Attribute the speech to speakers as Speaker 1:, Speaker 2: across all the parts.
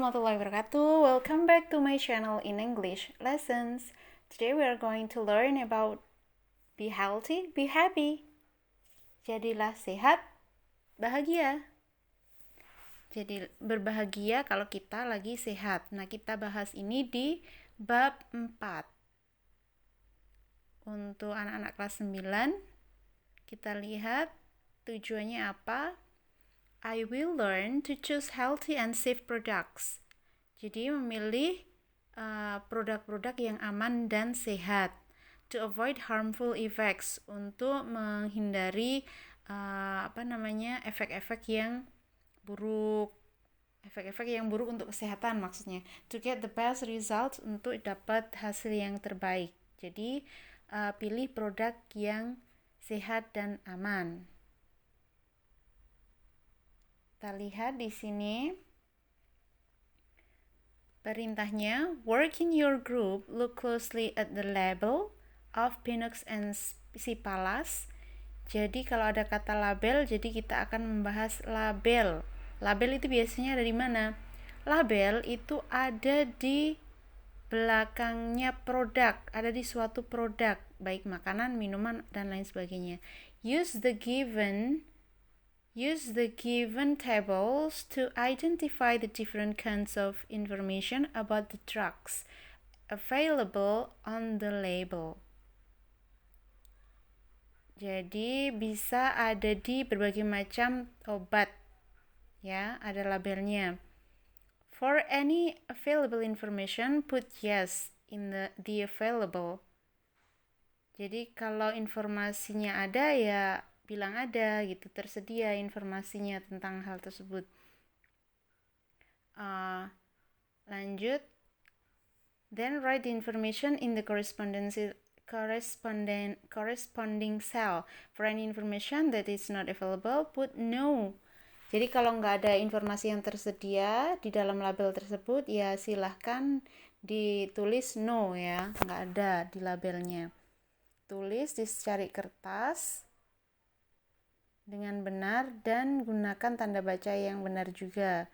Speaker 1: warahmatullahi wabarakatuh. Welcome back to my channel in English lessons. Today we are going to learn about be healthy, be happy. Jadilah sehat, bahagia. Jadi berbahagia kalau kita lagi sehat. Nah, kita bahas ini di bab 4. Untuk anak-anak kelas 9, kita lihat tujuannya apa. I will learn to choose healthy and safe products. Jadi memilih produk-produk yang aman dan sehat. To avoid harmful effects, untuk menghindari efek-efek yang buruk. Efek-efek yang buruk untuk kesehatan maksudnya. To get the best results, untuk dapat hasil yang terbaik. Jadi pilih produk yang sehat dan aman. Kita lihat di sini perintahnya. Work in your group, look closely at the label of Pinox and Cipalas. Jadi kalau ada kata label, jadi kita akan membahas label. Label itu biasanya ada di mana? Label itu ada di belakangnya produk, ada di suatu produk, baik makanan, minuman, dan lain sebagainya. Use the given tables to identify the different kinds of information about the drugs available on the label. Jadi bisa ada di berbagai macam obat, ya, ada labelnya. For any available information, put yes in the available. Jadi kalau informasinya ada, ya bilang ada gitu, tersedia informasinya tentang hal tersebut. Lanjut. Then write the information in the corresponding cell. For any information that is not available, put no. Jadi kalau nggak ada informasi yang tersedia di dalam label tersebut, ya silahkan ditulis no, ya, nggak ada di labelnya. Tulis di secari kertas dengan benar dan gunakan tanda baca yang benar juga.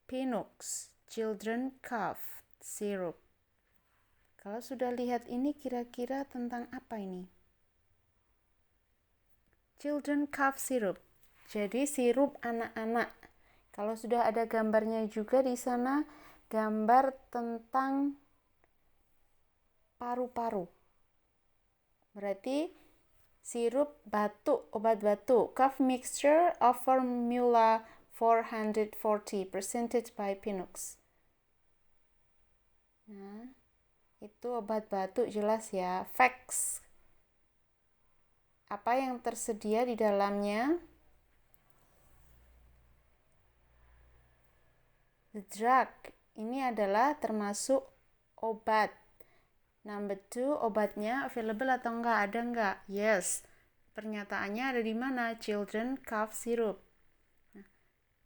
Speaker 1: Pinox Children Cough Syrup. Kalau sudah lihat ini, kira-kira tentang apa ini? Children Cough Syrup. Jadi sirup anak-anak. Kalau sudah ada gambarnya juga di sana, gambar tentang paru-paru. Berarti sirup batuk, obat batuk. Cough mixture of formula 440 presented by Pinox. Nah, itu obat batuk jelas ya. Facts. Apa yang tersedia di dalamnya? The drug. Ini adalah termasuk obat. Number 2, obatnya available atau enggak? Ada enggak? Yes. Pernyataannya ada di mana? Children cough syrup.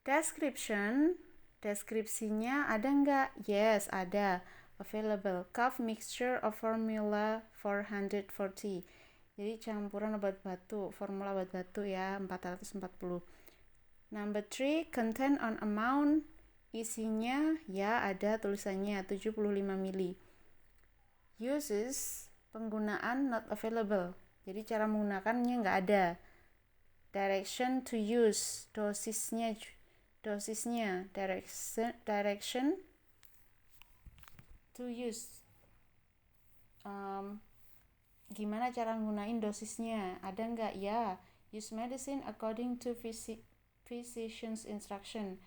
Speaker 1: Description. Deskripsinya ada enggak? Yes, ada. Available. Cough mixture of formula 440. Jadi campuran obat batuk, formula obat batuk ya, 440. Number 3, content on amount. Isinya ya ada tulisannya 75 ml. Uses, penggunaan not available. Jadi cara menggunakannya nggak ada. Direction to use, dosisnya. Direction to use. Gimana cara menggunakan dosisnya? Ada nggak? Ya. Use medicine according to physician's instruction.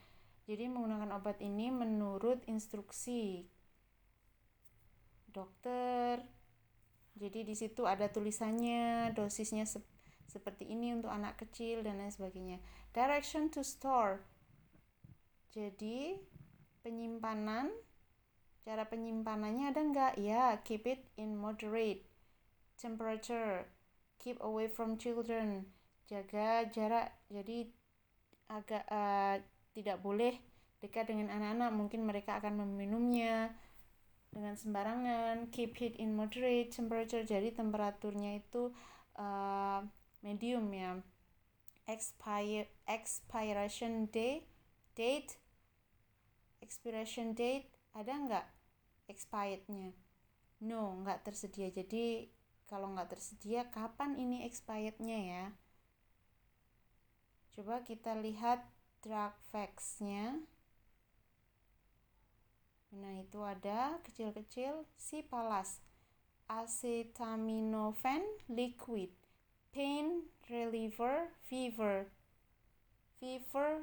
Speaker 1: Jadi menggunakan obat ini menurut instruksi dokter. Jadi di situ ada tulisannya, dosisnya seperti ini untuk anak kecil dan lain sebagainya. Direction to store. Jadi penyimpanan, cara penyimpanannya ada nggak? Ya, keep it in moderate temperature. Keep away from children. Jaga jarak. Jadi agak tidak boleh dekat dengan anak-anak. Mungkin mereka akan meminumnya dengan sembarangan. Keep it in moderate temperature. Jadi temperaturnya itu medium ya. Expiration day Date, expiration date, ada nggak expirednya? No, nggak tersedia. Jadi kalau nggak tersedia, kapan ini expirednya ya? Coba kita lihat drug facts-nya. Nah, itu ada kecil-kecil Cipalas, acetaminophen liquid, pain reliever, fever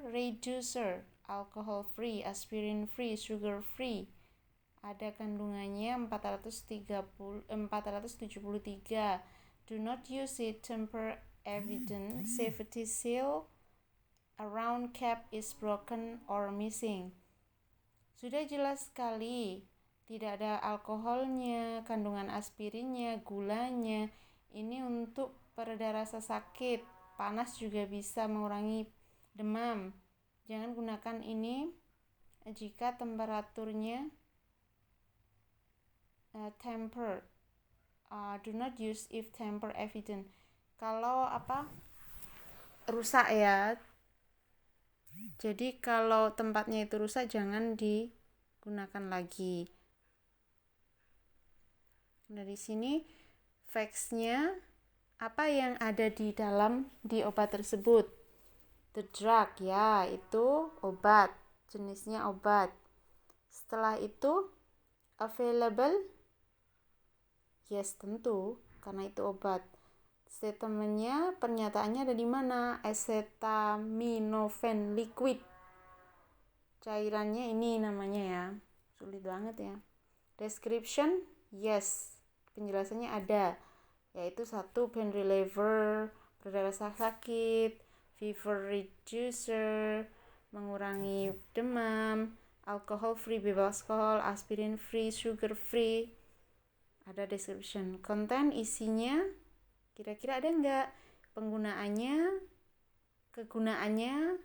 Speaker 1: reducer, alcohol free, aspirin free, sugar free. Ada kandungannya 473. Do not use it, temper evident, safety seal around cap is broken or missing. Sudah jelas sekali, tidak ada alkoholnya, kandungan aspirinnya, gulanya. Ini untuk pereda rasa sakit, panas juga bisa mengurangi demam. Jangan gunakan ini jika temperaturnya tempered. Do not use if temper evident. Kalau rusak ya. Jadi kalau tempatnya itu rusak, jangan digunakan lagi. Dari sini facts-nya, apa yang ada di obat tersebut. The drug, ya, itu obat, jenisnya obat. Setelah itu available, yes, tentu, karena itu obat. Statementnya, pernyataannya ada di mana? Acetaminophen liquid. Cairannya ini namanya ya. Sulit banget ya. Description, yes. Penjelasannya ada. Yaitu 1, pain reliever, pereda rasa sakit, fever reducer, mengurangi demam, alcohol free, bebas alkohol, aspirin free, sugar free. Ada description. Content, isinya, kira-kira ada nggak penggunaannya, kegunaannya,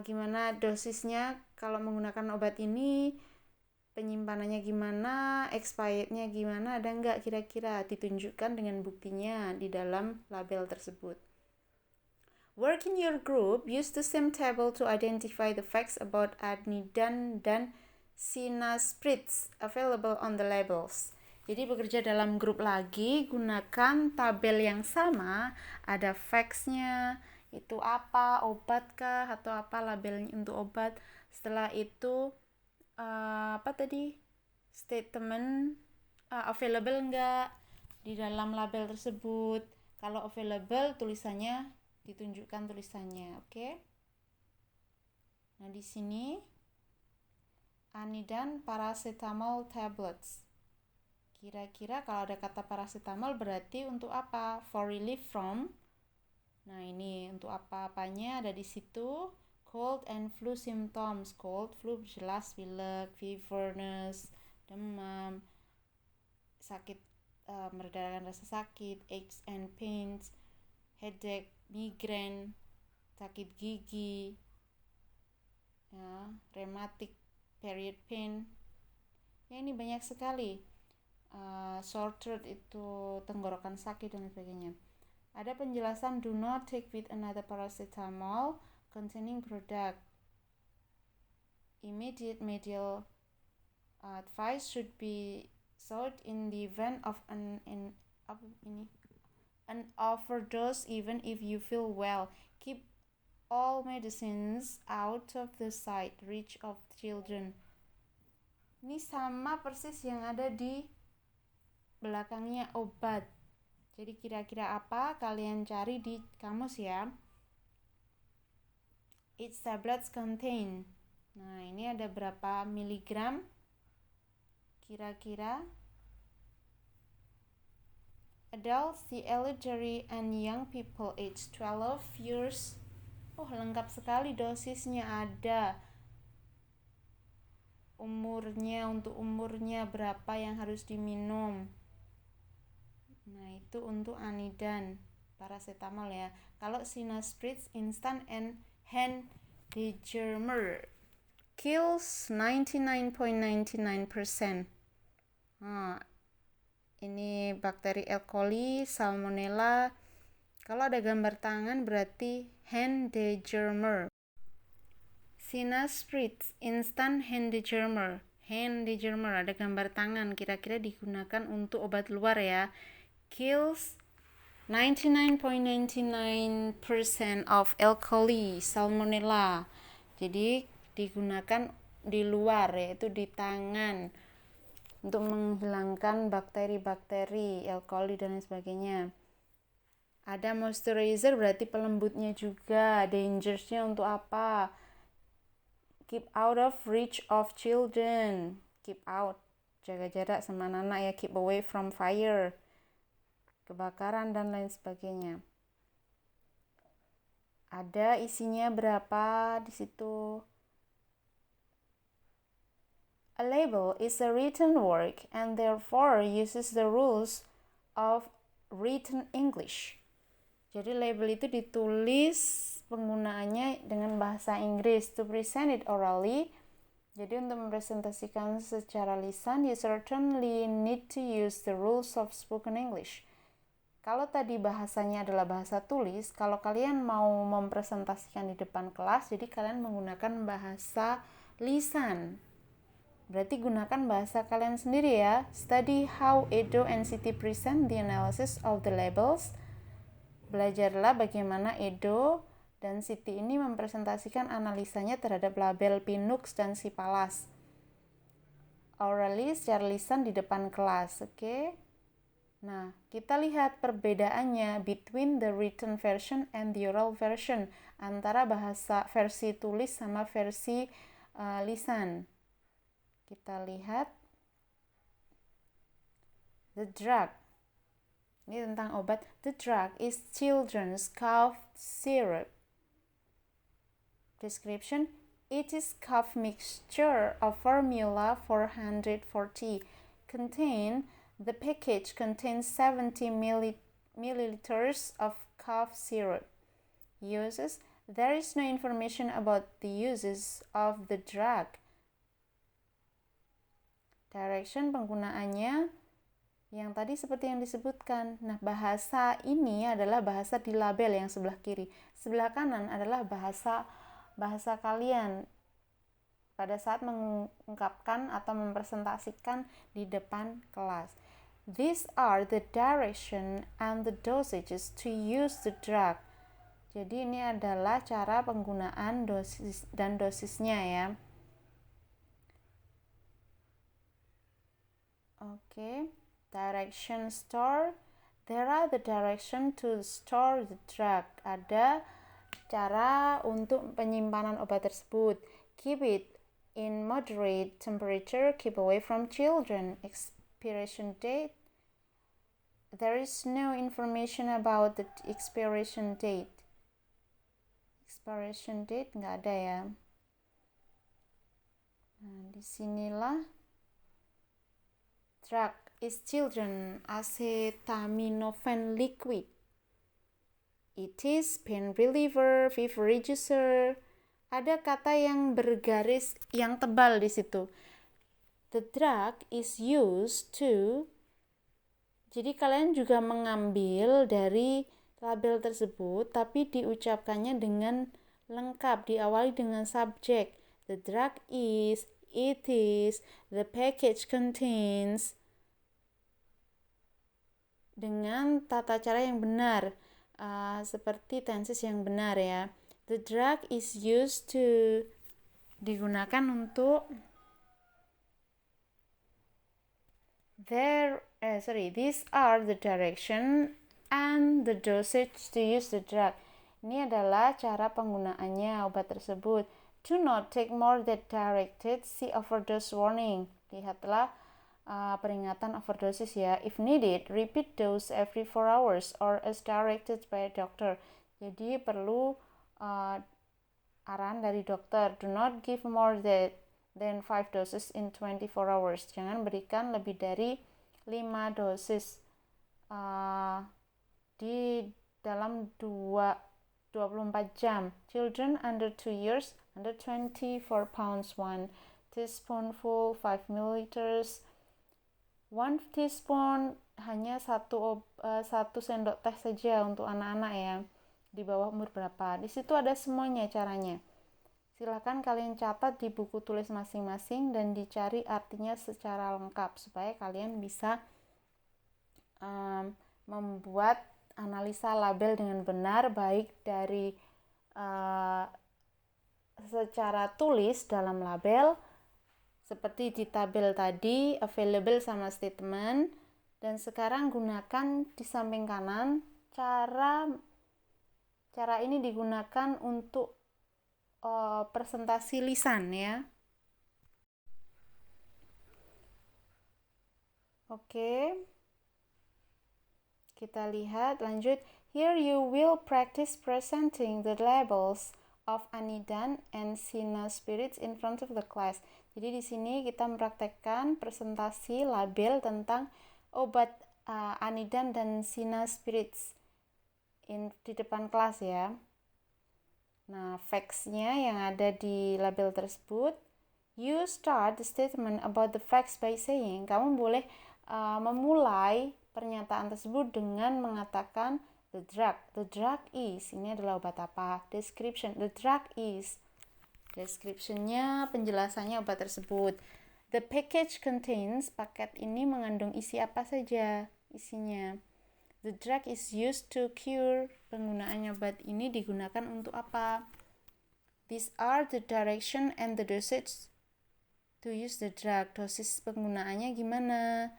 Speaker 1: gimana dosisnya kalau menggunakan obat ini, penyimpanannya gimana, expirednya gimana, ada nggak kira-kira, ditunjukkan dengan buktinya di dalam label tersebut. Work in your group, use the same table to identify the facts about Anidan dan Synapryds available on the labels. Jadi bekerja dalam grup lagi, gunakan tabel yang sama, ada facts-nya, itu apa, obat kah, atau apa labelnya untuk obat. Setelah itu, statement, available enggak di dalam label tersebut. Kalau available, tulisannya, ditunjukkan tulisannya, oke? Nah, di sini, Anidan paracetamol tablets. Kira-kira kalau ada kata paracetamol berarti untuk apa? For relief from. Nah, ini untuk apa-apanya ada di situ. Cold and flu symptoms. Cold, flu jelas pilek, feverness, demam, sakit, meredakan rasa sakit, aches and pains, headache, migraine, sakit gigi, ya, rheumatic, period pain. Ya, ini banyak sekali. Sore throat itu tenggorokan sakit dan sebagainya. Ada penjelasan do not take with another paracetamol containing product. Immediate medical advice should be sought in the event of an overdose even if you feel well. Keep all medicines out of the sight reach of children. Ini sama persis yang ada di belakangnya obat. Jadi kira-kira apa kalian cari di kamus ya. Each tablets contain. Nah, ini ada berapa miligram? Kira-kira. Adults, the elderly and young people age 12 years. Oh, lengkap sekali dosisnya ada. Untuk umurnya berapa yang harus diminum. Nah, itu untuk Anidan, paracetamol ya. Kalau Synapryds instant and hand degermer kills 99.99%. Nah, ini bakteri E. coli, salmonella. Kalau ada gambar tangan berarti hand degermer. Sina Spritz Instant Handygermer. Handygermer ada gambar tangan, kira-kira digunakan untuk obat luar ya. Kills 99.99% of E. coli, Salmonella. Jadi digunakan di luar, yaitu di tangan, untuk menghilangkan bakteri-bakteri E. coli dan lain sebagainya. Ada moisturizer, berarti pelembutnya juga. Dangersnya untuk apa? Keep out of reach of children. Keep out, jaga jarak sama anak ya. Keep away from fire, kebakaran dan lain sebagainya. Ada isinya berapa di situ? A label is a written work and therefore uses the rules of written English. Jadi label itu ditulis, penggunaannya dengan bahasa Inggris. To present it orally, jadi untuk mempresentasikan secara lisan, you certainly need to use the rules of spoken English. Kalau tadi bahasanya adalah bahasa tulis, kalau kalian mau mempresentasikan di depan kelas, jadi kalian menggunakan bahasa lisan. Berarti gunakan bahasa kalian sendiri ya. Study how Edo and Siti present the analysis of the labels. Belajarlah bagaimana Edo dan Siti ini mempresentasikan analisanya terhadap label Pinux dan Sipalas. Orally, secara lisan di depan kelas, oke? Nah, kita lihat perbedaannya between the written version and the oral version, antara bahasa versi tulis sama versi lisan. Kita lihat the drug. Ini tentang obat. The drug is children's cough syrup. Description: it is cough mixture of formula 440. The package contains 70 milliliters of cough syrup. Uses: there is no information about the uses of the drug. Direction, penggunaannya yang tadi seperti yang disebutkan. Nah, bahasa ini adalah bahasa di label yang sebelah kiri. Sebelah kanan adalah bahasa kalian pada saat mengungkapkan atau mempresentasikan di depan kelas. These are the direction and the dosages to use the drug. Jadi ini adalah cara penggunaan dosis dan dosisnya ya. Oke. Direction store. There are the direction to store the drug. Ada cara untuk penyimpanan obat tersebut. Keep it in moderate temperature. Keep away from children. Expiration date. There is no information about the expiration date. Expiration date nggak ada ya. Nah, disinilah drug is children acetaminophen liquid. It is pain reliever, fever reducer. Ada kata yang bergaris yang tebal di situ. The drug is used to. Jadi kalian juga mengambil dari label tersebut, tapi diucapkannya dengan lengkap, diawali dengan subjek. The drug is, it is, the package contains, dengan tata cara yang benar, seperti tenses yang benar ya. The drug is used to, digunakan untuk. These are the direction and the dosage to use the drug. Ini adalah cara penggunaannya obat tersebut. Do not take more than directed. See overdose warning. Lihatlah peringatan overdosis ya. If needed, repeat dose every 4 hours or as directed by a doctor. Jadi perlu arahan dari dokter. Do not give more than 5 doses in 24 hours. Jangan berikan lebih dari 5 dosis di dalam 24 jam. Children under 2 years, under 24 pounds, 1 teaspoonful, 5 milliliters. 1 teaspoon hanya satu sendok teh saja untuk anak-anak ya, di bawah umur berapa. Di situ ada semuanya caranya. Silakan kalian catat di buku tulis masing-masing dan dicari artinya secara lengkap supaya kalian bisa membuat analisa label dengan benar, baik dari secara tulis dalam label seperti di tabel tadi, available sama statement, dan sekarang gunakan di samping kanan. Cara ini digunakan untuk presentasi lisan ya. Oke. Kita lihat lanjut. Here you will practice presenting the labels of anidan and sina spirits in front of the class. Jadi di sini kita mempraktekkan presentasi label tentang obat anidan dan sina spirits di depan kelas ya. Nah, facts-nya yang ada di label tersebut. You start the statement about the facts by saying. Kamu boleh memulai pernyataan tersebut dengan mengatakan the drug. The drug is. Ini adalah obat apa? Description. The drug is. Description-nya, penjelasannya obat tersebut. The package contains. Paket ini mengandung isi apa saja isinya. The drug is used to cure. Penggunaan obat ini digunakan untuk apa? These are the direction and the dosage to use the drug. Dosis penggunaannya gimana?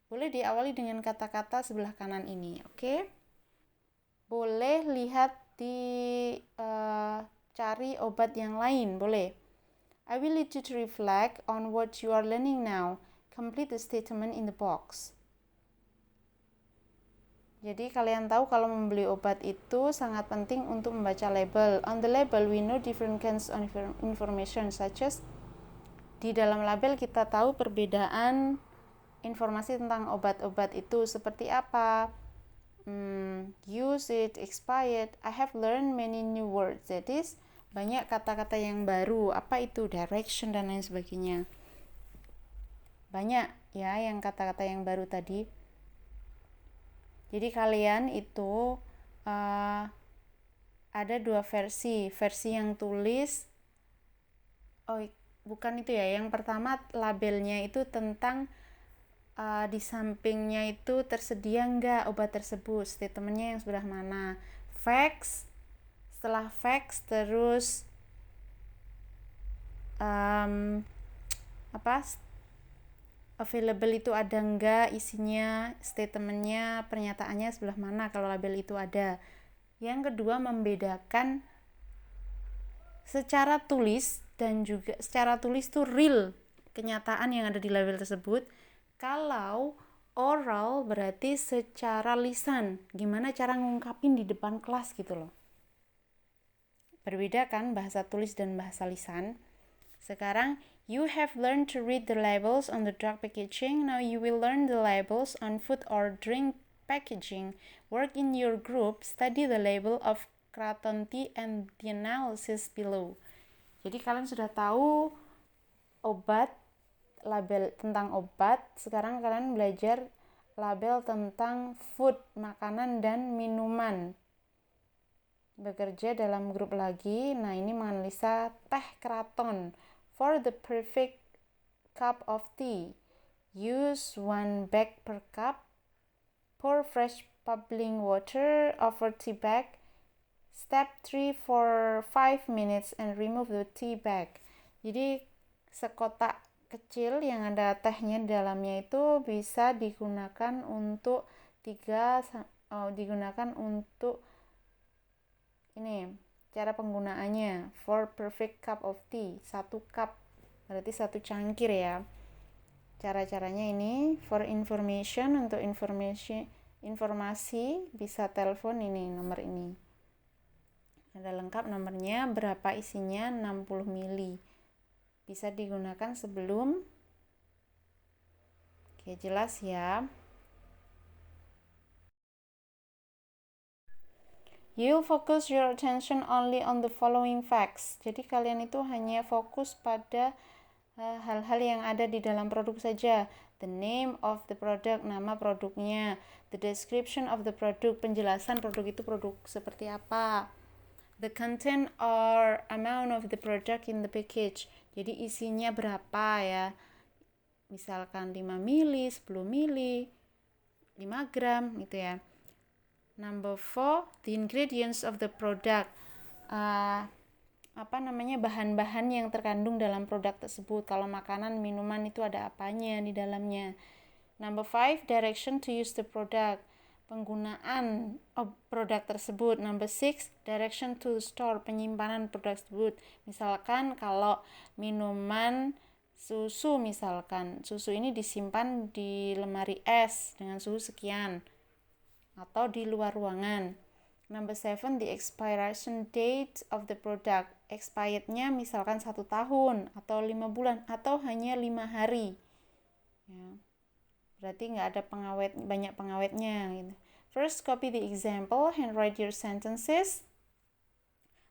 Speaker 1: Boleh diawali dengan kata-kata sebelah kanan ini, oke? Boleh lihat di cari obat yang lain, boleh. I will lead you to reflect on what you are learning now. Complete the statement in the box. Jadi kalian tahu kalau membeli obat itu sangat penting untuk membaca label. On the label we know different kinds of information such as di dalam label kita tahu perbedaan informasi tentang obat-obat itu seperti apa. Use it, expired. I have learned many new words. That is banyak kata-kata yang baru. Apa itu? Direction dan lain sebagainya. Banyak ya yang kata-kata yang baru tadi. Jadi kalian itu ada dua versi yang tulis. Bukan itu ya. Yang pertama labelnya itu tentang di sampingnya itu tersedia enggak obat tersebut, statementnya yang sebelah mana. Facts, setelah facts terus available itu ada enggak isinya, statementnya, pernyataannya sebelah mana kalau label itu ada. Yang kedua membedakan secara tulis dan juga secara tulis itu real kenyataan yang ada di label tersebut. Kalau oral berarti secara lisan, gimana cara ngungkapin di depan kelas gitu loh. Berbeda kan bahasa tulis dan bahasa lisan. Sekarang you have learned to read the labels on the drug packaging. Now you will learn the labels on food or drink packaging. Work in your group, study the label of Kraton tea and the analysis below. Jadi kalian sudah tahu obat, label tentang obat. Sekarang kalian belajar label tentang food, makanan dan minuman. Bekerja dalam grup lagi. Nah, ini menganalisa teh Kraton. For the perfect cup of tea, use 1 bag per cup. Pour fresh bubbling water over tea bag. Step 3 for 5 minutes and remove the tea bag. Jadi sekotak kecil yang ada tehnya di dalamnya itu bisa digunakan untuk ini cara penggunaannya. For perfect cup of tea, 1 cup berarti 1 cangkir ya. Cara-caranya ini. For information, untuk informasi bisa telepon ini, nomor ini. Ada lengkap nomornya, berapa isinya, 60 ml. Bisa digunakan sebelum. Oke, jelas ya. You focus your attention only on the following facts. Jadi kalian itu hanya fokus pada hal-hal yang ada di dalam produk saja. The name of the product, nama produknya. The description of the product, penjelasan produk itu produk seperti apa. The content or amount of the product in the package. Jadi isinya berapa ya. Misalkan 5 mili, 10 mili, 5 gram gitu ya. Number 4, the ingredients of the product. Bahan-bahan yang terkandung dalam produk tersebut. Kalau makanan, minuman itu ada apanya di dalamnya. Number 5, direction to use the product. Penggunaan produk tersebut. Number 6, direction to store, penyimpanan produk tersebut. Misalkan kalau minuman susu, misalkan susu ini disimpan di lemari es dengan suhu sekian atau di luar ruangan. Number 7, the expiration date of the product. Expirednya misalkan 1 tahun atau 5 bulan atau hanya 5 hari ya. Berarti nggak ada banyak pengawetnya gitu. First, copy the example, handwrite your sentences.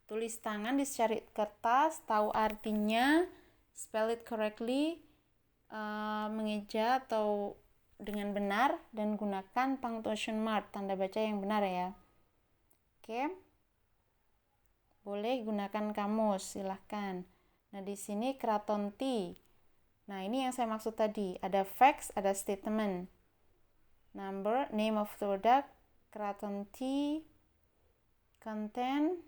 Speaker 1: Tulis tangan di secari kertas, tahu artinya, spell it correctly, mengeja atau dengan benar, dan gunakan punctuation mark, tanda baca yang benar ya. Oke. Boleh gunakan kamus, silahkan. Nah, di sini Kraton Tea. Nah, ini yang saya maksud tadi. Ada facts, ada statement. Number, name of the product, Kraton Tea, content,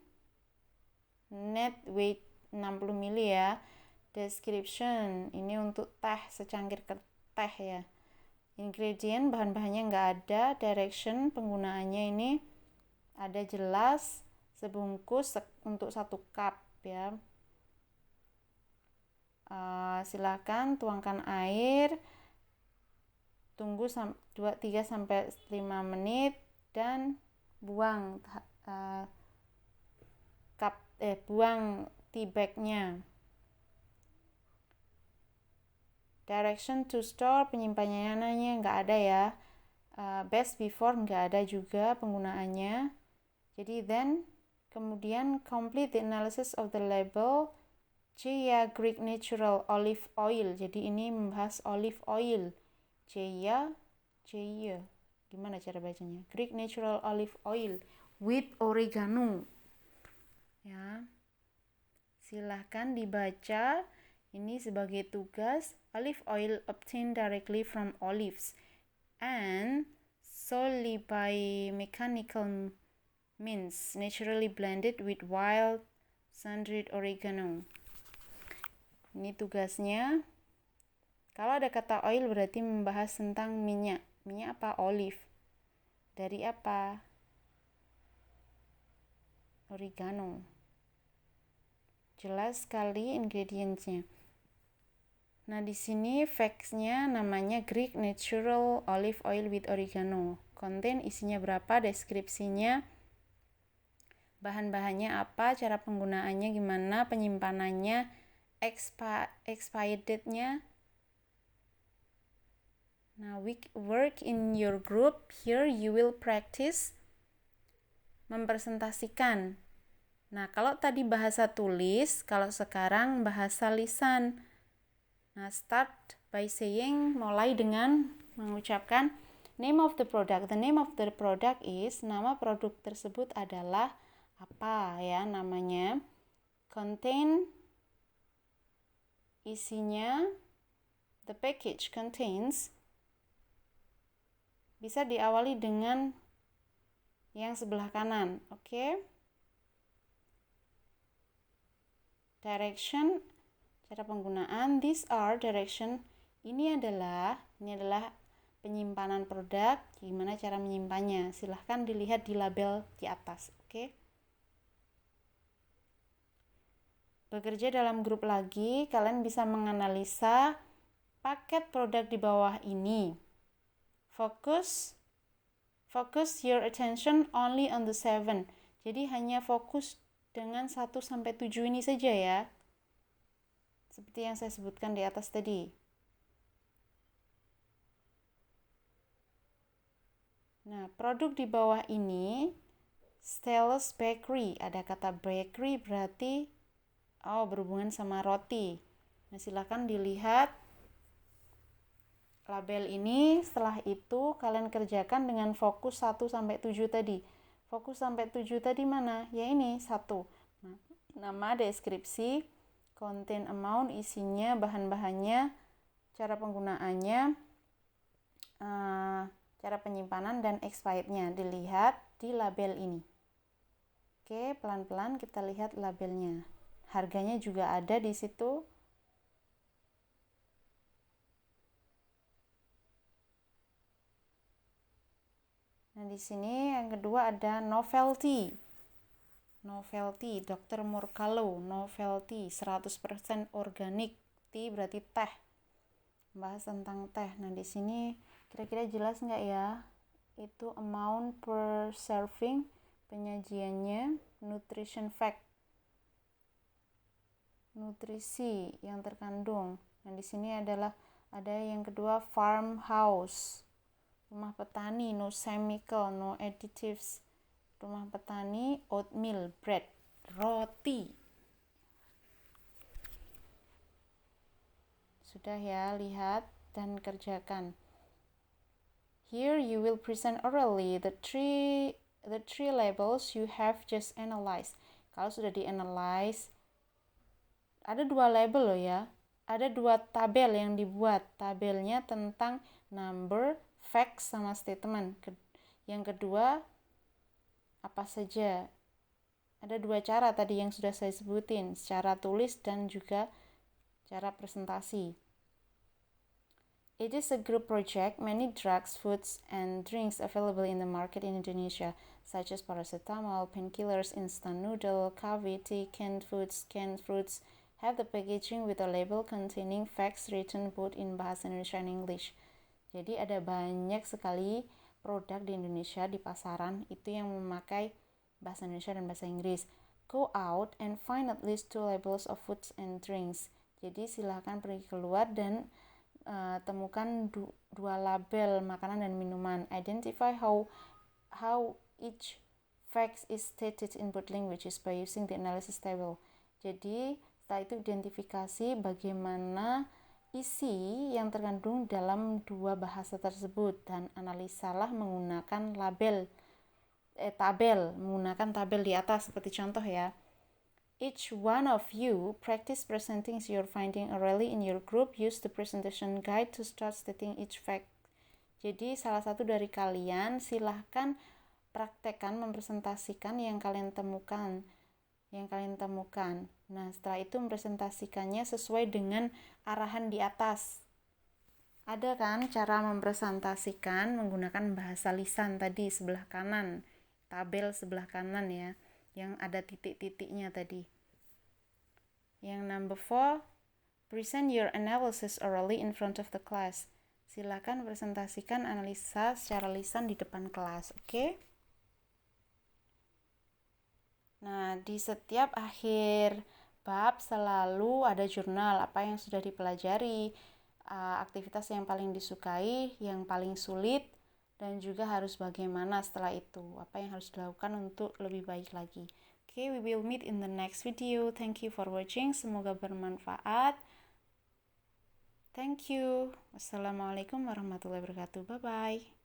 Speaker 1: net weight 60 ml ya. Description, ini untuk teh, secangkir teh ya. Ingredient, bahan-bahannya nggak ada. Direction, penggunaannya ini ada jelas, sebungkus untuk 1 cup ya. Silakan tuangkan air, tunggu 3-5 menit dan buang buang tea bagnya. Direction to store, penyimpanannya nggak ada ya. Best before nggak ada juga penggunaannya. Jadi then, kemudian complete the analysis of the label. Cheya Greek Natural Olive Oil. Jadi ini membahas olive oil. Cheya. Gimana cara bacanya? Greek Natural Olive Oil with oregano. Ya. Silahkan dibaca. Ini sebagai tugas. Olive oil obtained directly from olives and solely by mechanical means, naturally blended with wild sun-dried oregano. Ini tugasnya. Kalau ada kata oil berarti membahas tentang minyak. Minyak apa? Olive. Dari apa? Oregano. Jelas sekali ingredientsnya. Nah, di sini facts-nya namanya Greek Natural Olive Oil with Oregano. Content isinya berapa, deskripsinya, bahan-bahannya apa, cara penggunaannya gimana, penyimpanannya, expired date-nya. Nah, work in your group. Here you will practice mempresentasikan. Nah, kalau tadi bahasa tulis, kalau sekarang bahasa lisan. Nah, start by saying, mulai dengan mengucapkan name of the product. The name of the product is, nama produk tersebut adalah apa ya namanya. Contain, isinya. The package contains. Bisa diawali dengan yang sebelah kanan, oke? Direction, cara penggunaan. These are direction. Ini adalah penyimpanan produk. Gimana cara menyimpannya? Silahkan dilihat di label di atas, oke? Bekerja dalam grup lagi, kalian bisa menganalisa paket produk di bawah ini. Focus your attention only on the 7. Jadi hanya fokus dengan 1-7 ini saja ya. Seperti yang saya sebutkan di atas tadi. Nah, produk di bawah ini Stellus Bakery. Ada kata bakery berarti berhubungan sama roti. Nah, silakan dilihat label ini. Setelah itu kalian kerjakan dengan fokus 1-7 tadi. Fokus sampai 7 tadi mana? Ya ini 1. Nama, deskripsi, content, amount, isinya, bahan-bahannya, cara penggunaannya, cara penyimpanan, dan expirednya. Dilihat di label ini. Oke, pelan-pelan kita lihat labelnya. Harganya juga ada di situ. Nah, di sini yang kedua ada novelty. Novelty, Dr. Murkalo, novelty, 100% organik. Tea berarti teh. Bahas tentang teh. Nah, di sini kira-kira jelas nggak ya? Itu amount per serving, penyajiannya, nutrition fact, nutrisi yang terkandung. Nah, di sini adalah ada yang kedua farmhouse, rumah petani, no chemical, no additives. Rumah petani, oatmeal, bread, roti. Sudah ya, lihat dan kerjakan. Here you will present orally the three labels you have just analyzed. Kalau sudah di-analyze, ada 2 label loh ya. Ada 2 tabel yang dibuat. Tabelnya tentang number, facts, sama statement. Yang kedua, apa saja? Ada 2 cara tadi yang sudah saya sebutin, secara tulis dan juga cara presentasi. It is a group project. Many drugs, foods, and drinks available in the market in Indonesia, such as paracetamol, painkillers, instant noodle, coffee, tea, canned fruits, have the packaging with a label containing facts written both in bahasa Indonesia and English. Jadi ada banyak sekali produk di Indonesia di pasaran itu yang memakai bahasa Indonesia dan bahasa Inggris. Go out and find at least 2 labels of foods and drinks. Jadi silakan pergi keluar dan temukan 2 label makanan dan minuman. Identify how each fact is stated in both languages by using the analysis table. Jadi setelah itu identifikasi bagaimana isi yang terkandung dalam 2 bahasa tersebut dan analisalah menggunakan menggunakan tabel di atas seperti contoh ya. Each one of you practice presenting your finding orally in your group. Use the presentation guide to start stating each fact. Jadi salah satu dari kalian silahkan praktekkan mempresentasikan yang kalian temukan. Nah, setelah itu mempresentasikannya sesuai dengan arahan di atas. Ada kan cara mempresentasikan menggunakan bahasa lisan tadi sebelah kanan, tabel sebelah kanan ya, yang ada titik-titiknya tadi. Yang number 4, present your analysis orally in front of the class. Silakan presentasikan analisa secara lisan di depan kelas, oke? Nah, di setiap akhir bab selalu ada jurnal apa yang sudah dipelajari, aktivitas yang paling disukai, yang paling sulit, dan juga harus bagaimana setelah itu, apa yang harus dilakukan untuk lebih baik lagi. Okay, we will meet in the next video. Thank you for watching. Semoga bermanfaat. Thank you. Wassalamualaikum warahmatullahi wabarakatuh. Bye-bye.